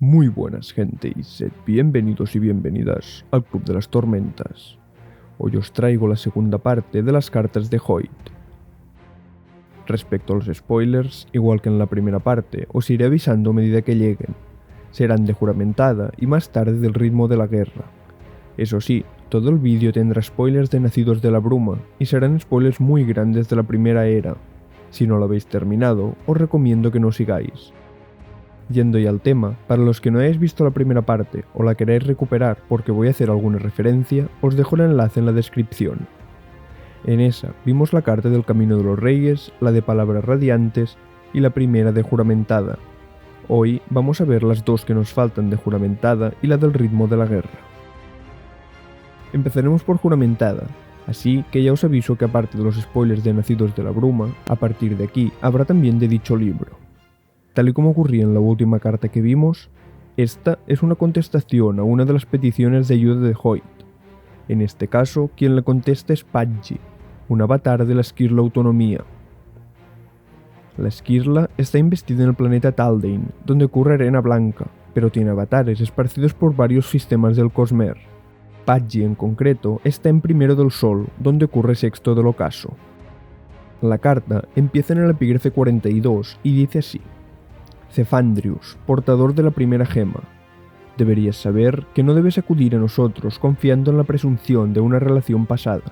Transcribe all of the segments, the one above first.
Muy buenas gente y sed bienvenidos y bienvenidas al Club de las Tormentas. Hoy os traigo la segunda parte de las cartas de Hoyt. Respecto a los spoilers, igual que en la primera parte, os iré avisando a medida que lleguen. Serán de juramentada y más tarde del ritmo de la guerra. Eso sí, todo el vídeo tendrá spoilers de Nacidos de la Bruma y serán spoilers muy grandes de la primera era. Si no lo habéis terminado, os recomiendo que no sigáis. Yendo ya al tema, para los que no hayáis visto la primera parte o la queráis recuperar porque voy a hacer alguna referencia, os dejo el enlace en la descripción. En esa vimos la carta del Camino de los Reyes, la de Palabras Radiantes y la primera de Juramentada. Hoy vamos a ver las dos que nos faltan de Juramentada y la del ritmo de la guerra. Empezaremos por Juramentada, así que ya os aviso que aparte de los spoilers de Nacidos de la Bruma, a partir de aquí habrá también de dicho libro. Tal y como ocurría en la última carta que vimos, esta es una contestación a una de las peticiones de ayuda de Hoyt. En este caso, quien le contesta es Paggi, un avatar de la Skirla Autonomía. La Skirla está investida en el planeta Taldain, donde ocurre Arena Blanca, pero tiene avatares esparcidos por varios sistemas del Cosmere. Paggi en concreto está en Primero del Sol, donde ocurre Sexto del Ocaso. La carta empieza en el epígrafe 42 y dice así: Zefandrius, portador de la primera gema, deberías saber que no debes acudir a nosotros confiando en la presunción de una relación pasada.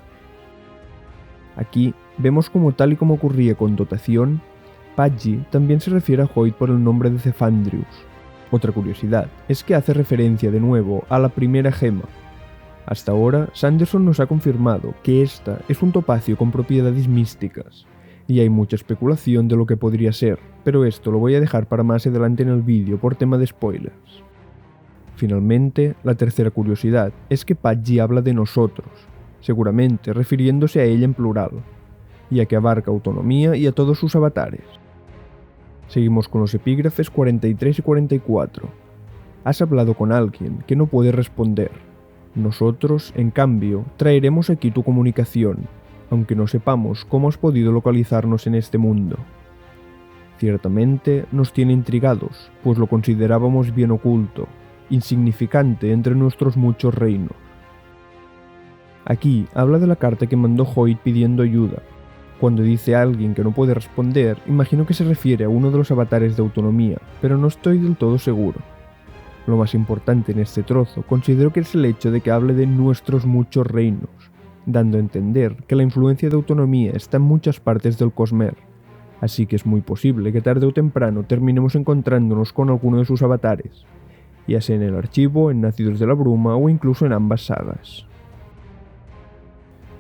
Aquí vemos como tal y como ocurría con Dotación, Paggi también se refiere a Hoyt por el nombre de Zefandrius. Otra curiosidad es que hace referencia de nuevo a la primera gema. Hasta ahora, Sanderson nos ha confirmado que esta es un topacio con propiedades místicas, y hay mucha especulación de lo que podría ser, pero esto lo voy a dejar para más adelante en el vídeo por tema de spoilers. Finalmente, la tercera curiosidad es que Paggi habla de nosotros, seguramente refiriéndose a ella en plural, ya que abarca Autonomía y a todos sus avatares. Seguimos con los epígrafes 43 y 44. Has hablado con alguien que no puede responder. Nosotros, en cambio, traeremos aquí tu comunicación, aunque no sepamos cómo has podido localizarnos en este mundo. Ciertamente nos tiene intrigados, pues lo considerábamos bien oculto, insignificante entre nuestros muchos reinos. Aquí habla de la carta que mandó Hoyt pidiendo ayuda. Cuando dice a alguien que no puede responder, imagino que se refiere a uno de los avatares de Autonomía, pero no estoy del todo seguro. Lo más importante en este trozo considero que es el hecho de que hable de nuestros muchos reinos, dando a entender que la influencia de Autonomía está en muchas partes del Cosmere, así que es muy posible que tarde o temprano terminemos encontrándonos con alguno de sus avatares, ya sea en el archivo, en Nacidos de la Bruma o incluso en ambas sagas.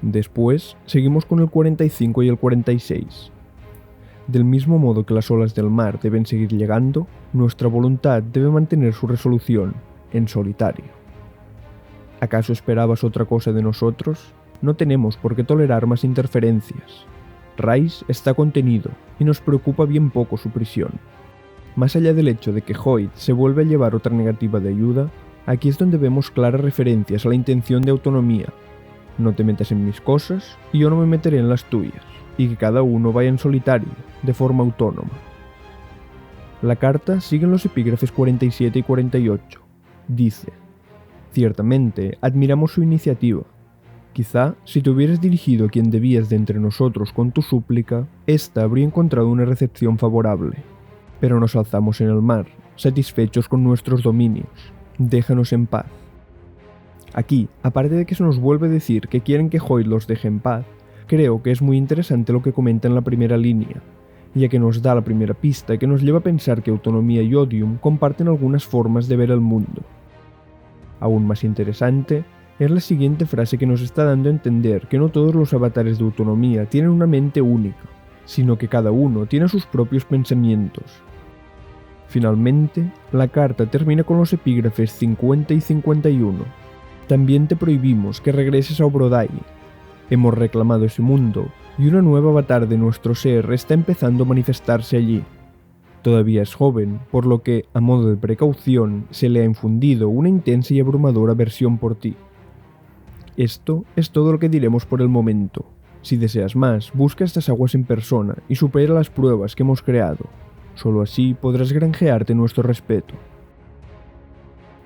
Después, seguimos con el 45 y el 46. Del mismo modo que las olas del mar deben seguir llegando, nuestra voluntad debe mantener su resolución, en solitario. ¿Acaso esperabas otra cosa de nosotros? No tenemos por qué tolerar más interferencias. Rhys está contenido, y nos preocupa bien poco su prisión. Más allá del hecho de que Hoyt se vuelve a llevar otra negativa de ayuda, aquí es donde vemos claras referencias a la intención de Autonomía. No te metas en mis cosas, y yo no me meteré en las tuyas, y que cada uno vaya en solitario, de forma autónoma. La carta sigue en los epígrafes 47 y 48. Dice: Ciertamente, admiramos su iniciativa. Quizá, si te hubieras dirigido a quien debías de entre nosotros con tu súplica, ésta habría encontrado una recepción favorable. Pero nos alzamos en el mar, satisfechos con nuestros dominios. Déjanos en paz. Aquí, aparte de que se nos vuelve a decir que quieren que Hoyt los deje en paz, creo que es muy interesante lo que comenta en la primera línea, ya que nos da la primera pista que nos lleva a pensar que Autonomía y Odium comparten algunas formas de ver el mundo. Aún más interesante es la siguiente frase que nos está dando a entender que no todos los avatares de Autonomía tienen una mente única, sino que cada uno tiene sus propios pensamientos. Finalmente, la carta termina con los epígrafes 50 y 51. También te prohibimos que regreses a Obrodai. Hemos reclamado ese mundo, y una nueva avatar de nuestro ser está empezando a manifestarse allí. Todavía es joven, por lo que, a modo de precaución, se le ha infundido una intensa y abrumadora aversión por ti. Esto es todo lo que diremos por el momento. Si deseas más, busca estas aguas en persona y supera las pruebas que hemos creado. Solo así podrás granjearte nuestro respeto.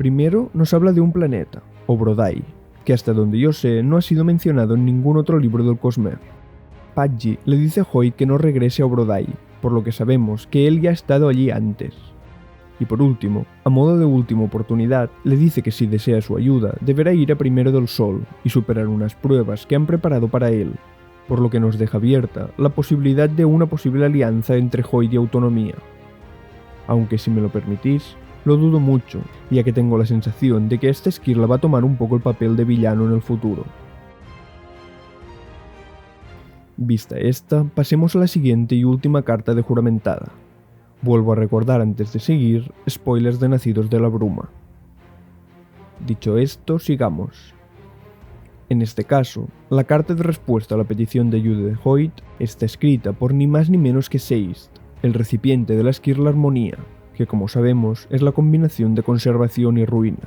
Primero nos habla de un planeta, Obrodai, que hasta donde yo sé no ha sido mencionado en ningún otro libro del Cosmere. Pudgy le dice a Hoyt que no regrese a Obrodai, por lo que sabemos que él ya ha estado allí antes. Y por último, a modo de última oportunidad, le dice que si desea su ayuda, deberá ir a Primero del Sol y superar unas pruebas que han preparado para él, por lo que nos deja abierta la posibilidad de una posible alianza entre Hoyt y Autonomía. Aunque si me lo permitís, lo dudo mucho, ya que tengo la sensación de que esta Skirla va a tomar un poco el papel de villano en el futuro. Vista esta, pasemos a la siguiente y última carta de juramentada. Vuelvo a recordar antes de seguir, spoilers de Nacidos de la Bruma. Dicho esto, sigamos. En este caso, la carta de respuesta a la petición de ayuda de Hoyt está escrita por ni más ni menos que Seist, el recipiente de la Skirla Armonía, que como sabemos es la combinación de conservación y ruina.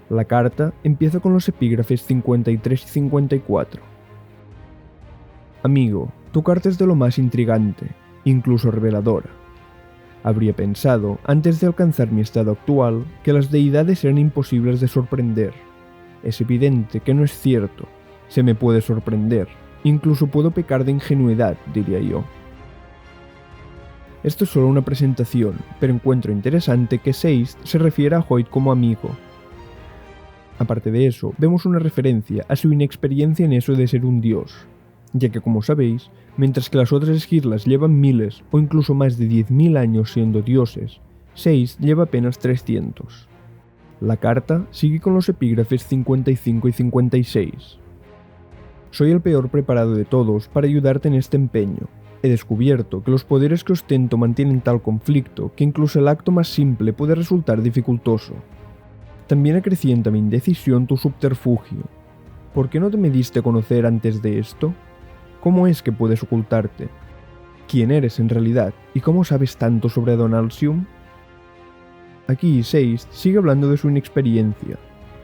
La carta empieza con los epígrafes 53 y 54. Amigo, tu carta es de lo más intrigante, incluso reveladora. Habría pensado, antes de alcanzar mi estado actual, que las deidades eran imposibles de sorprender. Es evidente que no es cierto. Se me puede sorprender. Incluso puedo pecar de ingenuidad, diría yo. Esto es solo una presentación, pero encuentro interesante que Seist se refiera a Hoyt como amigo. Aparte de eso, vemos una referencia a su inexperiencia en eso de ser un dios, ya que como sabéis, mientras que las otras Skirlas llevan miles o incluso más de 10.000 años siendo dioses, Seist lleva apenas 300. La carta sigue con los epígrafes 55 y 56. Soy el peor preparado de todos para ayudarte en este empeño. He descubierto que los poderes que ostento mantienen tal conflicto que incluso el acto más simple puede resultar dificultoso. También acrecienta mi indecisión tu subterfugio. ¿Por qué no te me diste a conocer antes de esto? ¿Cómo es que puedes ocultarte? ¿Quién eres en realidad y cómo sabes tanto sobre Adonalsium? Aquí Seist sigue hablando de su inexperiencia.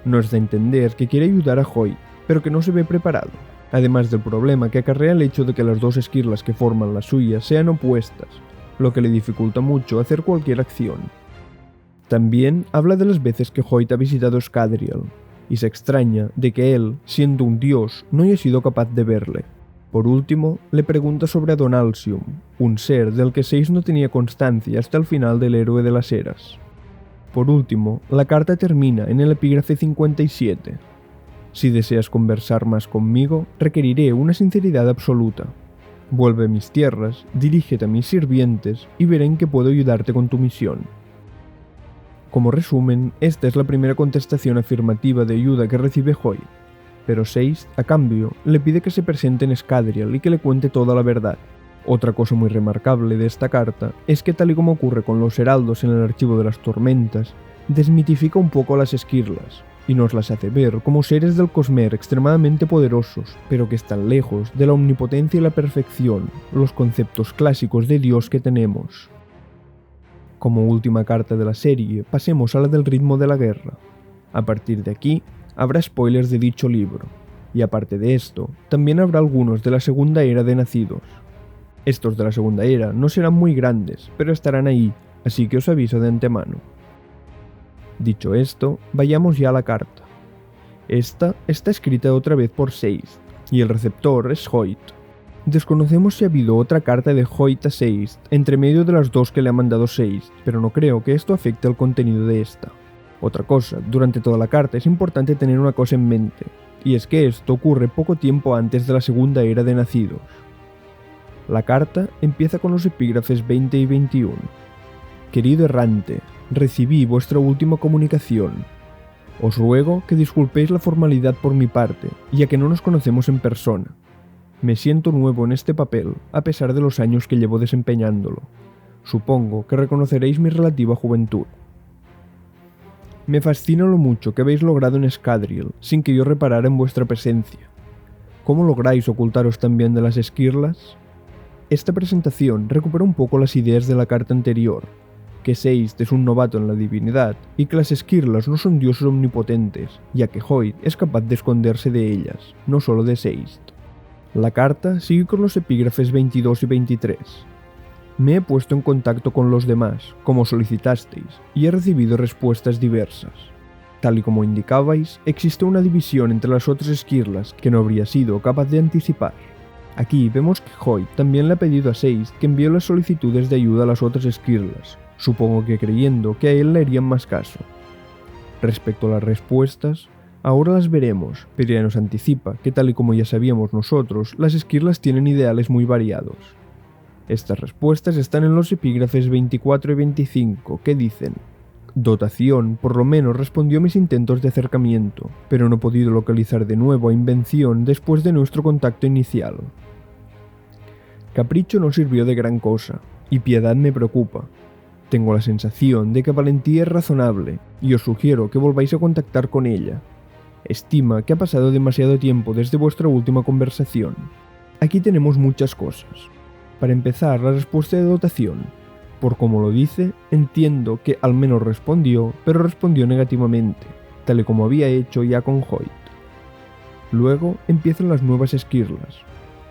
No es de entender que quiere ayudar a Hoyt, pero que no se ve preparado, además del problema que acarrea el hecho de que las dos Skirlas que forman la suya sean opuestas, lo que le dificulta mucho hacer cualquier acción. También habla de las veces que Hoyt ha visitado Scadrial, y se extraña de que él, siendo un dios, no haya sido capaz de verle. Por último, le pregunta sobre Adonalsium, un ser del que Seist no tenía constancia hasta el final del Héroe de las Eras. Por último, la carta termina en el epígrafe 57. Si deseas conversar más conmigo, requeriré una sinceridad absoluta. Vuelve a mis tierras, dirígete a mis sirvientes y veré en qué puedo ayudarte con tu misión. Como resumen, esta es la primera contestación afirmativa de ayuda que recibe Hoyt, pero Seist, a cambio, le pide que se presente en Scadrial y que le cuente toda la verdad. Otra cosa muy remarcable de esta carta es que, tal y como ocurre con los heraldos en el Archivo de las Tormentas, desmitifica un poco a las Skirlas, y nos las hace ver como seres del Cosmere extremadamente poderosos, pero que están lejos de la omnipotencia y la perfección, los conceptos clásicos de Dios que tenemos. Como última carta de la serie, pasemos a la del ritmo de la guerra. A partir de aquí, habrá spoilers de dicho libro, y aparte de esto, también habrá algunos de la segunda era de Nacidos. Estos de la segunda era no serán muy grandes, pero estarán ahí, así que os aviso de antemano. Dicho esto, vayamos ya a la carta. Esta está escrita otra vez por Seist, y el receptor es Hoyt. Desconocemos si ha habido otra carta de Hoyt a Seist entre medio de las dos que le ha mandado Seist, pero no creo que esto afecte al contenido de esta. Otra cosa, durante toda la carta es importante tener una cosa en mente, y es que esto ocurre poco tiempo antes de la segunda era de Nacidos. La carta empieza con los epígrafes 20 y 21. Querido errante, recibí vuestra última comunicación. Os ruego que disculpéis la formalidad por mi parte, ya que no nos conocemos en persona. Me siento nuevo en este papel, a pesar de los años que llevo desempeñándolo. Supongo que reconoceréis mi relativa juventud. Me fascina lo mucho que habéis logrado en Scadrial, sin que yo reparara en vuestra presencia. ¿Cómo lográis ocultaros también de las Skirlas? Esta presentación recupera un poco las ideas de la carta anterior, que Seist es un novato en la divinidad y que las Skirlas no son dioses omnipotentes, ya que Hoyt es capaz de esconderse de ellas, no solo de Seist. La carta sigue con los epígrafes 22 y 23. Me he puesto en contacto con los demás, como solicitasteis, y he recibido respuestas diversas. Tal y como indicabais, existe una división entre las otras esquirlas que no habría sido capaz de anticipar. Aquí vemos que Hoyt también le ha pedido a Seist que envíe las solicitudes de ayuda a las otras esquirlas, supongo que creyendo que a él le harían más caso. Respecto a las respuestas, ahora las veremos, pero ya nos anticipa que tal y como ya sabíamos nosotros, las esquirlas tienen ideales muy variados. Estas respuestas están en los epígrafes 24 y 25, que dicen: Dotación por lo menos respondió a mis intentos de acercamiento, pero no he podido localizar de nuevo a Invención después de nuestro contacto inicial. Capricho no sirvió de gran cosa, y Piedad me preocupa. Tengo la sensación de que Valentía es razonable, y os sugiero que volváis a contactar con ella. Estima que ha pasado demasiado tiempo desde vuestra última conversación. Aquí tenemos muchas cosas. Para empezar, la respuesta de dotación. Por como lo dice, entiendo que al menos respondió, pero respondió negativamente, tal y como había hecho ya con Hoyt. Luego empiezan las nuevas esquirlas.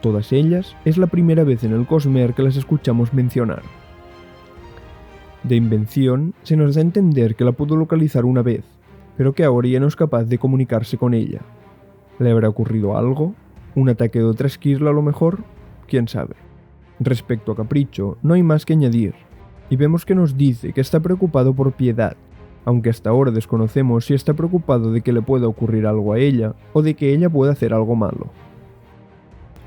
Todas ellas es la primera vez en el Cosmere que las escuchamos mencionar. De Invención se nos da a entender que la pudo localizar una vez, pero que ahora ya no es capaz de comunicarse con ella. ¿Le habrá ocurrido algo? ¿Un ataque de otra esquirla a lo mejor? ¿Quién sabe? Respecto a Capricho, no hay más que añadir, y vemos que nos dice que está preocupado por Piedad, aunque hasta ahora desconocemos si está preocupado de que le pueda ocurrir algo a ella o de que ella pueda hacer algo malo.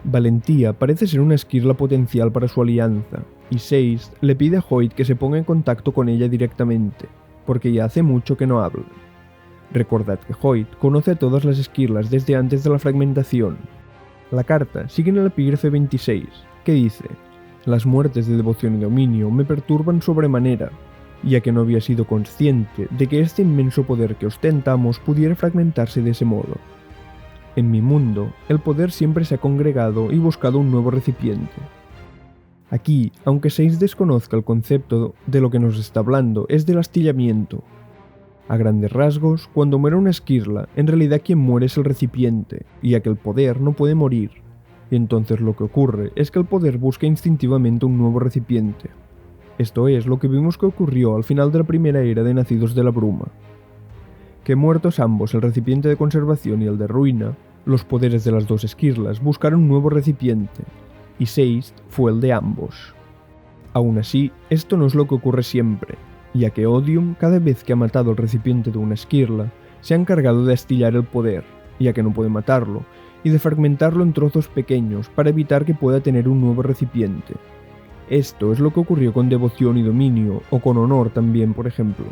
Valentía parece ser una esquirla potencial para su alianza, y Seist le pide a Hoyt que se ponga en contacto con ella directamente, porque ya hace mucho que no hablan. Recordad que Hoyt conoce a todas las esquirlas desde antes de la fragmentación. La carta sigue en el epígrafe 26, que dice: Las muertes de devoción y dominio me perturban sobremanera, ya que no había sido consciente de que este inmenso poder que ostentamos pudiera fragmentarse de ese modo. En mi mundo, el poder siempre se ha congregado y buscado un nuevo recipiente. Aquí, aunque Seist desconozca el concepto de lo que nos está hablando, es del astillamiento. A grandes rasgos, cuando muere una esquirla, en realidad quien muere es el recipiente, ya que el poder no puede morir, y entonces lo que ocurre es que el poder busca instintivamente un nuevo recipiente. Esto es lo que vimos que ocurrió al final de la primera era de Nacidos de la Bruma. Que muertos ambos, el recipiente de conservación y el de ruina, los poderes de las dos esquirlas buscaron un nuevo recipiente, y Seist fue el de ambos. Aún así, esto no es lo que ocurre siempre, ya que Odium, cada vez que ha matado el recipiente de una esquirla, se ha encargado de astillar el poder, ya que no puede matarlo, y de fragmentarlo en trozos pequeños para evitar que pueda tener un nuevo recipiente. Esto es lo que ocurrió con Devoción y Dominio, o con Honor también, por ejemplo.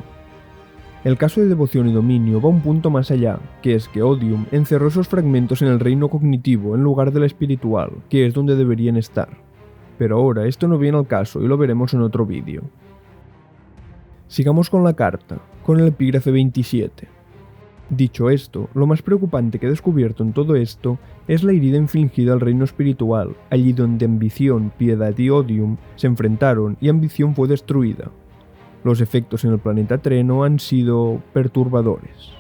El caso de Devoción y Dominio va un punto más allá, que es que Odium encerró esos fragmentos en el reino cognitivo en lugar del espiritual, que es donde deberían estar. Pero ahora esto no viene al caso y lo veremos en otro vídeo. Sigamos con la carta, con el epígrafe 27. Dicho esto, lo más preocupante que he descubierto en todo esto es la herida infligida al reino espiritual, allí donde Ambición, Piedad y Odium se enfrentaron y Ambición fue destruida. Los efectos en el planeta Treno han sido perturbadores.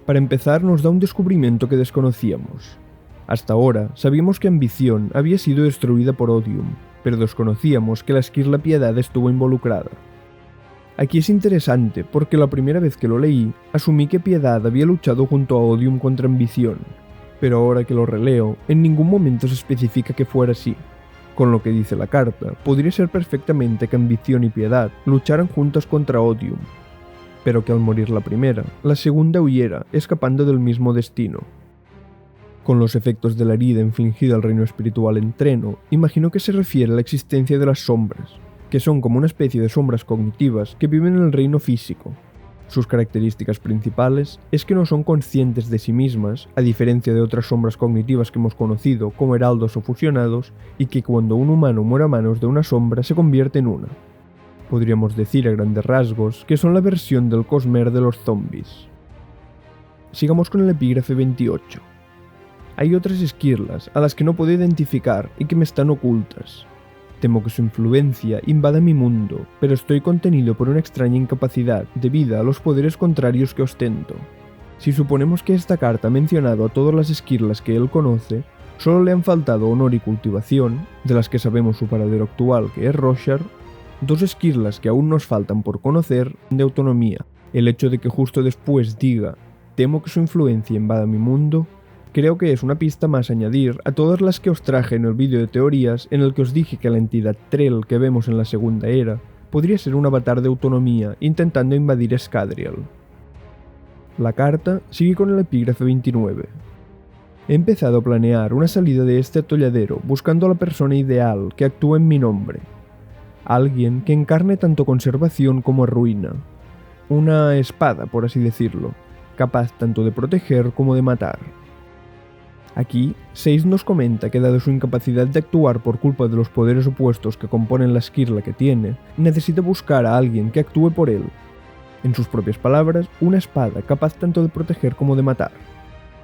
Para empezar, nos da un descubrimiento que desconocíamos. Hasta ahora, sabíamos que Ambición había sido destruida por Odium, pero desconocíamos que la esquirla Piedad estuvo involucrada. Aquí es interesante porque la primera vez que lo leí, asumí que Piedad había luchado junto a Odium contra Ambición, pero ahora que lo releo, en ningún momento se especifica que fuera así. Con lo que dice la carta, podría ser perfectamente que Ambición y Piedad lucharan juntas contra Odium, pero que al morir la primera, la segunda huyera, escapando del mismo destino. Con los efectos de la herida infligida al reino espiritual en Treno, imagino que se refiere a la existencia de las sombras, que son como una especie de sombras cognitivas que viven en el reino físico. Sus características principales es que no son conscientes de sí mismas, a diferencia de otras sombras cognitivas que hemos conocido como heraldos o fusionados, y que cuando un humano muere a manos de una sombra se convierte en una. Podríamos decir a grandes rasgos que son la versión del Cosmere de los zombies. Sigamos con el epígrafe 28. Hay otras esquirlas a las que no puedo identificar y que me están ocultas. Temo que su influencia invada mi mundo, pero estoy contenido por una extraña incapacidad debido a los poderes contrarios que ostento. Si suponemos que esta carta ha mencionado a todas las esquirlas que él conoce, Solo le han faltado honor y cultivación, de las que sabemos su paradero actual, que es Roshar, 2 esquirlas que aún nos faltan por conocer, de autonomía. El hecho de que justo después diga «temo que su influencia invada mi mundo», creo que es una pista más a añadir a todas las que os traje en el vídeo de teorías en el que os dije que la entidad Trell que vemos en la Segunda Era podría ser un avatar de autonomía intentando invadir Scadrial. La carta sigue con el epígrafe 29. He empezado a planear una salida de este atolladero buscando a la persona ideal que actúe en mi nombre. Alguien que encarne tanto conservación como ruina. Una espada, por así decirlo, capaz tanto de proteger como de matar. Aquí, Sazed nos comenta que dado su incapacidad de actuar por culpa de los poderes opuestos que componen la esquirla que tiene, necesita buscar a alguien que actúe por él. En sus propias palabras, una espada capaz tanto de proteger como de matar.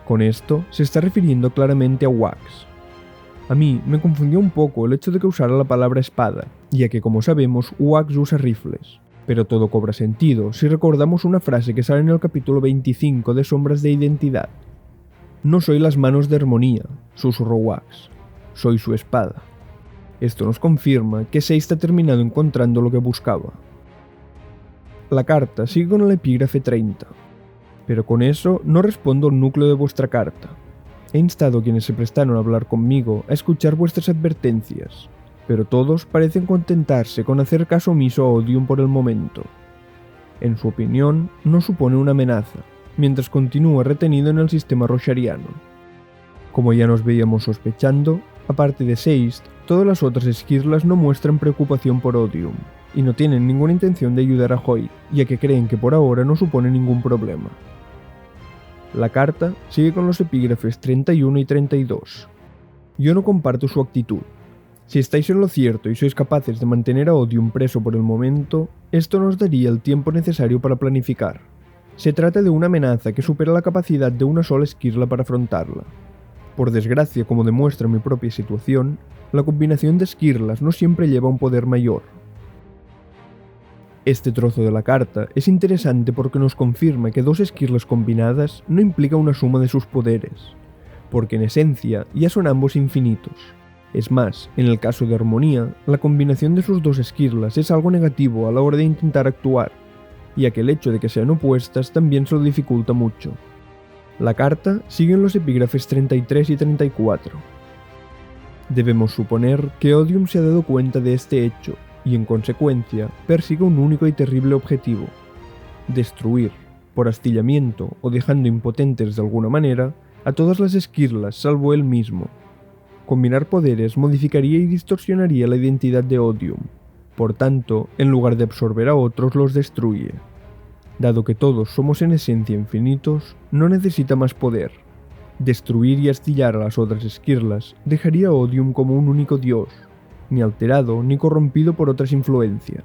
Con esto, se está refiriendo claramente a Wax. A mí me confundió un poco el hecho de que usara la palabra espada, ya que como sabemos, Wax usa rifles. Pero todo cobra sentido si recordamos una frase que sale en el capítulo 25 de Sombras de Identidad. No soy las manos de Armonía, susurró Wax. Soy su espada. Esto nos confirma que Sazed ha terminado encontrando lo que buscaba. La carta sigue con el epígrafe 30. Pero con eso no respondo al núcleo de vuestra carta. He instado a quienes se prestaron a hablar conmigo a escuchar vuestras advertencias, pero todos parecen contentarse con hacer caso omiso a Odium por el momento. En su opinión, no supone una amenaza, mientras continúa retenido en el sistema roshariano. Como ya nos veíamos sospechando, aparte de Sazed, todas las otras esquirlas no muestran preocupación por Odium, y no tienen ninguna intención de ayudar a Hoyt, ya que creen que por ahora no supone ningún problema. La carta sigue con los epígrafes 31 y 32. Yo no comparto su actitud. Si estáis en lo cierto y sois capaces de mantener a Odium preso por el momento, esto nos daría el tiempo necesario para planificar. Se trata de una amenaza que supera la capacidad de una sola esquirla para afrontarla. Por desgracia, como demuestra mi propia situación, la combinación de esquirlas no siempre lleva un poder mayor. Este trozo de la carta es interesante porque nos confirma que 2 esquirlas combinadas no implica una suma de sus poderes, porque en esencia ya son ambos infinitos. Es más, en el caso de Armonía, la combinación de sus 2 esquirlas es algo negativo a la hora de intentar actuar, ya que el hecho de que sean opuestas también se lo dificulta mucho. La carta sigue en los epígrafes 33 y 34. Debemos suponer que Odium se ha dado cuenta de este hecho, y en consecuencia persigue un único y terrible objetivo: destruir, por astillamiento o dejando impotentes de alguna manera, a todas las esquirlas salvo él mismo. Combinar poderes modificaría y distorsionaría la identidad de Odium, por tanto, en lugar de absorber a otros los destruye. Dado que todos somos en esencia infinitos, no necesita más poder. Destruir y astillar a las otras esquirlas dejaría a Odium como un único dios, ni alterado ni corrompido por otras influencias.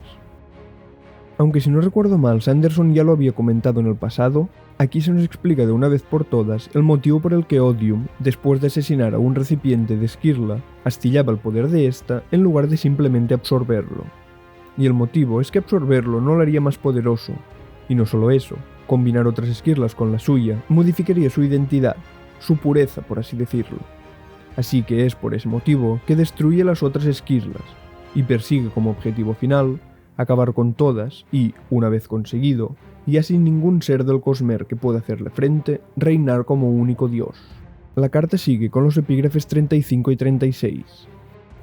Aunque si no recuerdo mal, Sanderson ya lo había comentado en el pasado, aquí se nos explica de una vez por todas el motivo por el que Odium, después de asesinar a un recipiente de esquirla, astillaba el poder de ésta en lugar de simplemente absorberlo. Y el motivo es que absorberlo no lo haría más poderoso, y no solo eso, combinar otras esquirlas con la suya modificaría su identidad, su pureza por así decirlo. Así que es por ese motivo que destruye las otras esquirlas, y persigue como objetivo final acabar con todas y, una vez conseguido, ya sin ningún ser del Cosmere que pueda hacerle frente, reinar como único dios. La carta sigue con los epígrafes 35 y 36.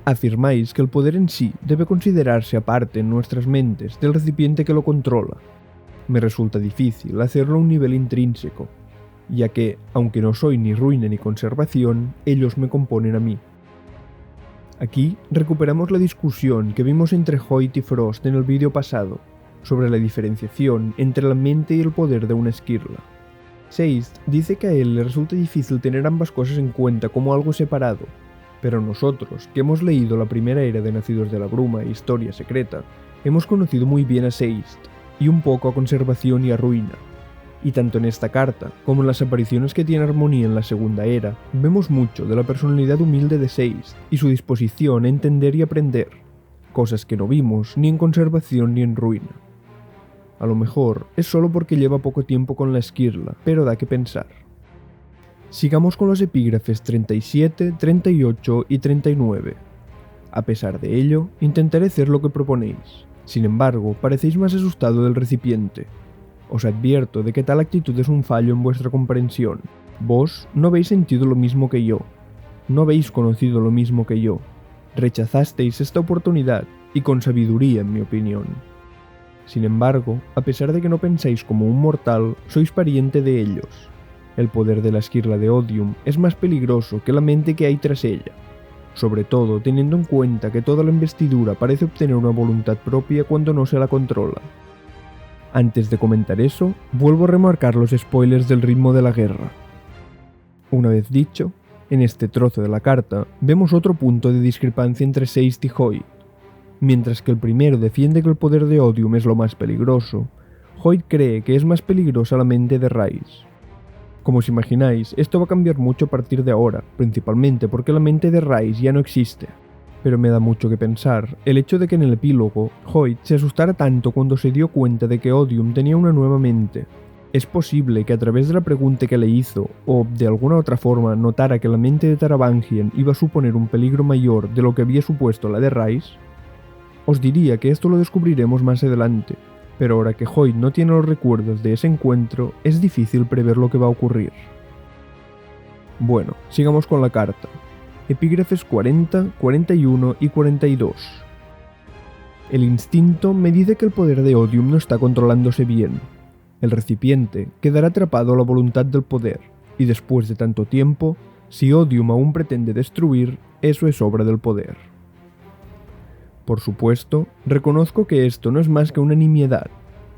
Afirmáis que el poder en sí debe considerarse aparte en nuestras mentes del recipiente que lo controla. Me resulta difícil hacerlo a un nivel intrínseco, ya que, aunque no soy ni ruina ni conservación, ellos me componen a mí. Aquí recuperamos la discusión que vimos entre Hoyt y Frost en el vídeo pasado, sobre la diferenciación entre la mente y el poder de una esquirla. Sazed dice que a él le resulta difícil tener ambas cosas en cuenta como algo separado, pero nosotros, que hemos leído la primera era de Nacidos de la Bruma e Historia Secreta, hemos conocido muy bien a Sazed, y un poco a Conservación y a Ruina. Y tanto en esta carta, como en las apariciones que tiene Armonía en la Segunda Era, vemos mucho de la personalidad humilde de Sazed y su disposición a entender y aprender, cosas que no vimos ni en Conservación ni en Ruina. A lo mejor es solo porque lleva poco tiempo con la esquirla, pero da que pensar. Sigamos con los epígrafes 37, 38 y 39. A pesar de ello, intentaré hacer lo que proponéis. Sin embargo, parecéis más asustado del recipiente. Os advierto de que tal actitud es un fallo en vuestra comprensión. Vos no habéis sentido lo mismo que yo. No habéis conocido lo mismo que yo. Rechazasteis esta oportunidad, y con sabiduría, en mi opinión. Sin embargo, a pesar de que no pensáis como un mortal, sois pariente de ellos. El poder de la esquirla de Odium es más peligroso que la mente que hay tras ella, sobre todo teniendo en cuenta que toda la investidura parece obtener una voluntad propia cuando no se la controla. Antes de comentar eso, vuelvo a remarcar los spoilers del ritmo de la guerra. Una vez dicho, en este trozo de la carta vemos otro punto de discrepancia entre Seist y Hoyt. Mientras que el primero defiende que el poder de Odium es lo más peligroso, Hoyt cree que es más peligrosa la mente de Rhys. Como os imagináis, esto va a cambiar mucho a partir de ahora, principalmente porque la mente de Rhys ya no existe. Pero me da mucho que pensar el hecho de que en el epílogo, Hoyt se asustara tanto cuando se dio cuenta de que Odium tenía una nueva mente. Es posible que a través de la pregunta que le hizo, o de alguna otra forma notara que la mente de Taravangian iba a suponer un peligro mayor de lo que había supuesto la de Rhys. Os diría que esto lo descubriremos más adelante, pero ahora que Hoyt no tiene los recuerdos de ese encuentro, es difícil prever lo que va a ocurrir. Bueno, sigamos con la carta. Epígrafes 40, 41 y 42. El instinto me dice que el poder de Odium no está controlándose bien. El recipiente quedará atrapado a la voluntad del poder, y después de tanto tiempo, si Odium aún pretende destruir, eso es obra del poder. Por supuesto, reconozco que esto no es más que una nimiedad,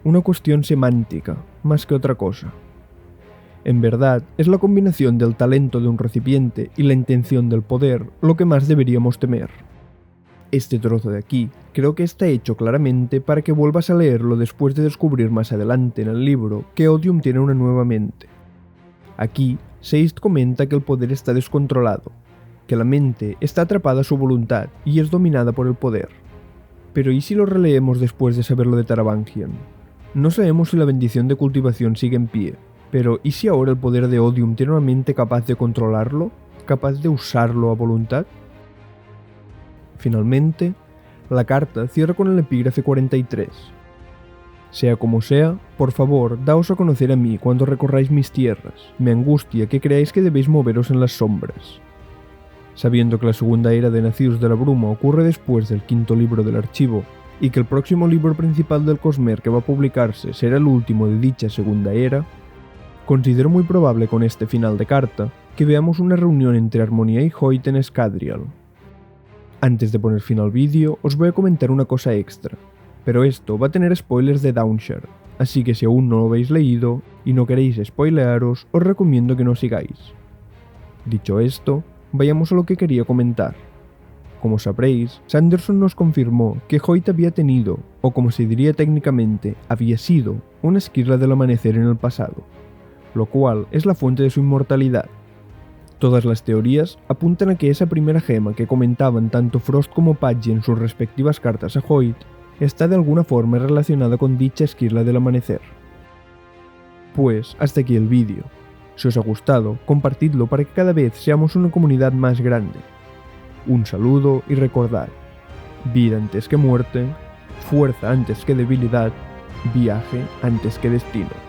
una cuestión semántica, más que otra cosa. En verdad, es la combinación del talento de un recipiente y la intención del poder lo que más deberíamos temer. Este trozo de aquí creo que está hecho claramente para que vuelvas a leerlo después de descubrir más adelante en el libro que Odium tiene una nueva mente. Aquí, Seist comenta que el poder está descontrolado, que la mente está atrapada a su voluntad y es dominada por el poder. Pero ¿y si lo releemos después de saber lo de Taravangian? No sabemos si la bendición de cultivación sigue en pie, pero ¿y si ahora el poder de Odium tiene una mente capaz de controlarlo? ¿Capaz de usarlo a voluntad? Finalmente, la carta cierra con el epígrafe 43. Sea como sea, por favor, daos a conocer a mí cuando recorráis mis tierras. Me angustia que creáis que debéis moveros en las sombras. Sabiendo que la segunda era de Nacidos de la Bruma ocurre después del quinto libro del archivo, y que el próximo libro principal del Cosmere que va a publicarse será el último de dicha segunda era, considero muy probable con este final de carta que veamos una reunión entre Armonía y Hoyt en Scadrial. Antes de poner fin al vídeo, os voy a comentar una cosa extra, pero esto va a tener spoilers de Downshire, así que si aún no lo habéis leído y no queréis spoilearos, os recomiendo que no sigáis. Dicho esto, vayamos a lo que quería comentar. Como sabréis, Sanderson nos confirmó que Hoyt había tenido, o como se diría técnicamente, había sido, una esquirla del amanecer en el pasado, lo cual es la fuente de su inmortalidad. Todas las teorías apuntan a que esa primera gema que comentaban tanto Frost como Paggi en sus respectivas cartas a Hoyt está de alguna forma relacionada con dicha esquirla del amanecer. Pues hasta aquí el vídeo. Si os ha gustado, compartidlo para que cada vez seamos una comunidad más grande. Un saludo y recordad, vida antes que muerte, fuerza antes que debilidad, viaje antes que destino.